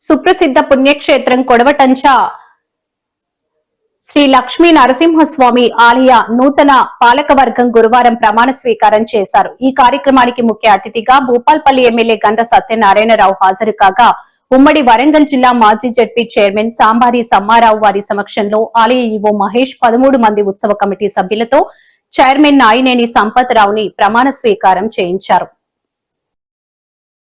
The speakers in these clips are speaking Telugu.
సుప్రసిద్ధ పుణ్యక్షేత్రం కొడవటంచ శ్రీ లక్ష్మీ నరసింహస్వామి ఆలయ నూతన పాలకవర్గం గురువారం ప్రమాణ స్వీకారం చేశారు. ఈ కార్యక్రమానికి ముఖ్య అతిథిగా భూపాల్పల్లి ఎమ్మెల్యే గండ్ర సత్యనారాయణరావు హాజరు కాగా ఉమ్మడి వరంగల్ జిల్లా మాజీ జడ్పీ చైర్మన్ సాంబారి సమ్మారావు వారి సమక్షంలో ఆలయ ఈవో మహేష్ 13 మంది ఉత్సవ కమిటీ సభ్యులతో చైర్మన్ నాయినేని సంపత్ రావుని ప్రమాణ స్వీకారం చేయించారు.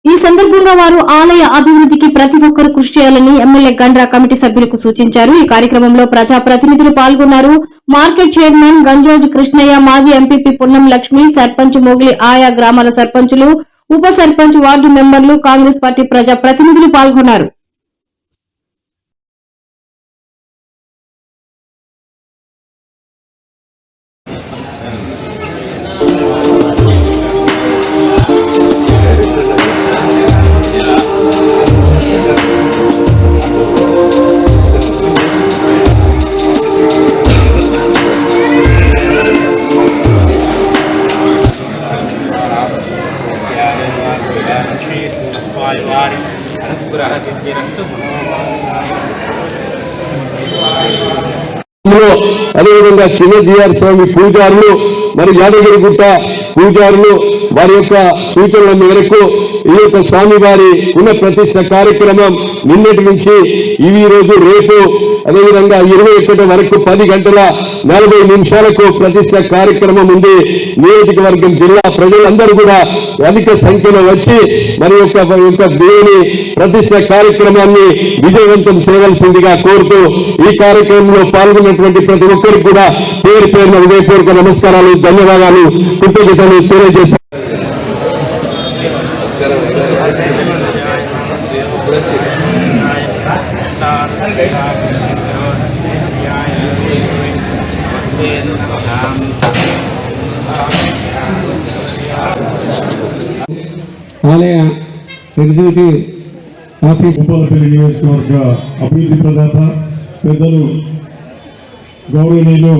ఈ సందర్భంగా వారు ఆలయ అభివృద్ధికి ప్రతి ఒక్కరూ కృషి చేయాలని ఎమ్మెల్యే గండ్ర కమిటీ సభ్యులకు సూచించారు. ఈ కార్యక్రమంలో ప్రజా ప్రతినిధులు పాల్గొన్నారు. మార్కెట్ చైర్మన్ గంజోజు కృష్ణయ్య, మాజీ ఎంపీపీ పున్నం లక్ష్మి, సర్పంచ్ మోగిలి, ఆయా గ్రామాల సర్పంచులు, ఉప సర్పంచ్, వార్డు మెంబర్లు, కాంగ్రెస్ పార్టీ ప్రజా ప్రతినిధులు పాల్గొన్నారు. అదేవిధంగా చిన్నజీఆర్ స్వామి పూజారులు మరి యాదగిరిగుట్ట పూజారులు వారి యొక్క సూచనల మేరకు ఈ యొక్క స్వామివారి పునఃప్రతిష్ఠ కార్యక్రమం నిన్నటి నుంచి ఈ రోజు రేపు అదేవిధంగా 21 వరకు 10 గంటల 40 నిమిషాలకు ప్రతిష్ఠ కార్యక్రమం ఉంది. నియోజకవర్గం జిల్లా ప్రజలందరూ కూడా అధిక సంఖ్యలో వచ్చి మరి యొక్క దేవుని ప్రతిష్ఠ కార్యక్రమాన్ని విజయవంతం చేయవలసిందిగా కోరుతూ ఈ కార్యక్రమంలో పాల్గొన్నటువంటి ప్రతి ఒక్కరికి కూడా పేరు పేరున హృదయపూర్వక నమస్కారాలు, ధన్యవాదాలు, కృతజ్ఞతలు తెలియజేస్తారు. ఆలయ ఎగ్జిక్యూటివ్ ఆఫీస్ భూపాలపల్లి నియోజకవర్గ అభివృద్ధి ప్రదాత పెద్దలు గౌరవనీయులు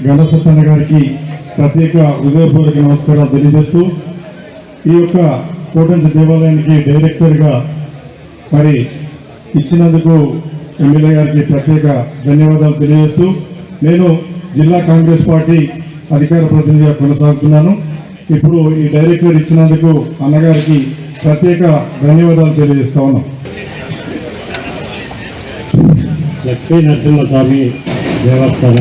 గండ్ర సత్యన్న గారికి ప్రత్యేక హృదయపూర్వక నమస్కారాలు తెలియజేస్తూ ఈ యొక్క కోటంచ దేవాలయానికి డైరెక్టర్గా మరి ఇచ్చినందుకు ఎమ్మెల్యే గారికి ప్రత్యేక ధన్యవాదాలు తెలియజేస్తూ నేను జిల్లా కాంగ్రెస్ పార్టీ అధికార ప్రతినిధిగా కొనసాగుతున్నాను. ఇప్పుడు ఈ డైరెక్టర్ ఇచ్చినందుకు అన్నగారికి ప్రత్యేక ధన్యవాదాలు తెలియజేస్తా ఉన్నాం. లక్ష్మీ నరసింహస్వామి దేవస్థాన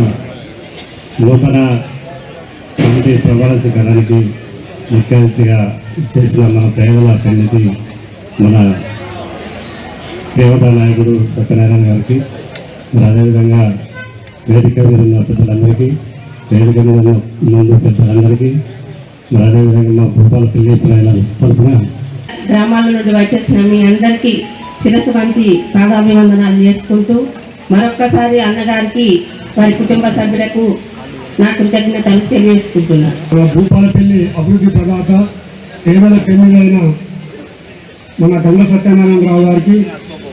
నూతన కమిటీ ప్రమాణ స్వీకారానికి ముఖ్య అతిథిగా చేసిన మన పేదల కమిటీ మన దేవతా నాయకుడు సత్యనారాయణ గారికి, మరి అదేవిధంగా వేదిక మీద ఉన్న పెద్దలందరికీ, వేదిక మీద ఉన్న పెద్దలందరికీ, మరి అదేవిధంగా మా భూపాలపల్లి ప్రజల తరఫున గ్రామాల నుండి వచ్చేసిన మీ అందరికీ శిరస్సు వంచి పాదాభివందనాలు చేసుకుంటూ మరొక్కసారి అన్నగారికి వారి కుటుంబ సభ్యులకు నా కృతజ్ఞతలు తెలియజేసుకుంటున్నాను. భూపాలపల్లి అభివృద్ధి ప్రదాత పేదల పెన్నులైన మన గండ్ర సత్యనారాయణరావు గారికి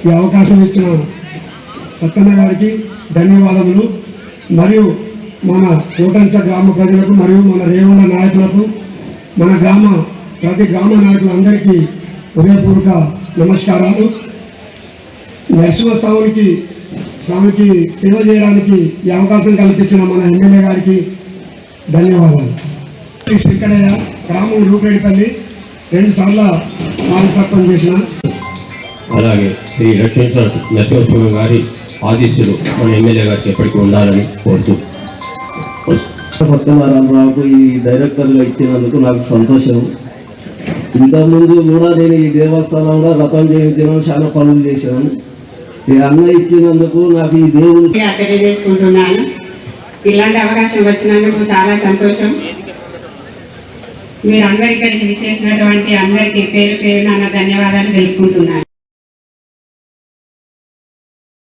ఈ అవకాశం ఇచ్చిన సత్యన్న గారికి ధన్యవాదములు. మరియు మన కోటంచ గ్రామ ప్రజలకు మరియు మన రేవుల నాయకులకు, మన ప్రతి గ్రామ నాయకులందరికీ హృదయపూర్వక నమస్కారాలు. నరసింహస్వామికి సేవ చేయడానికి ఈ అవకాశం కల్పించిన మన ఎమ్మెల్యే గారికి ధన్యవాదాలు. శంకరయ్య, గ్రామం రూపేడిపల్లి, 2 సార్లు మాజీ సర్పంచ్ చేసిన. అలాగే శ్రీ లక్ష్మీ నరసింహస్వామి గారి ఆశీస్సులు మన ఎమ్మెల్యే గారికి ఎప్పటికీ ఉండాలని కోరుతూ సత్యనారాయణరావుకు ఈ డైరెక్టర్గా ఇచ్చినందుకు నాకు సంతోషం. ఇంతకుముందు కూడా నేను ఈ దేవస్థానంలో రథం చేయించడం, చాలా పనులు చేశాను. ఈ అన్న ఇచ్చినందుకు నాకు ఈ దేవుని తెలియజేసుకుంటున్నాను. ఇలాంటి అవకాశం వచ్చినందుకు చాలా సంతోషం. మీరందరూ ఇక్కడికి విచ్చేసినటువంటి అందరికీ పేరు పేరున ధన్యవాదాలు తెలుపుకుంటున్నాను.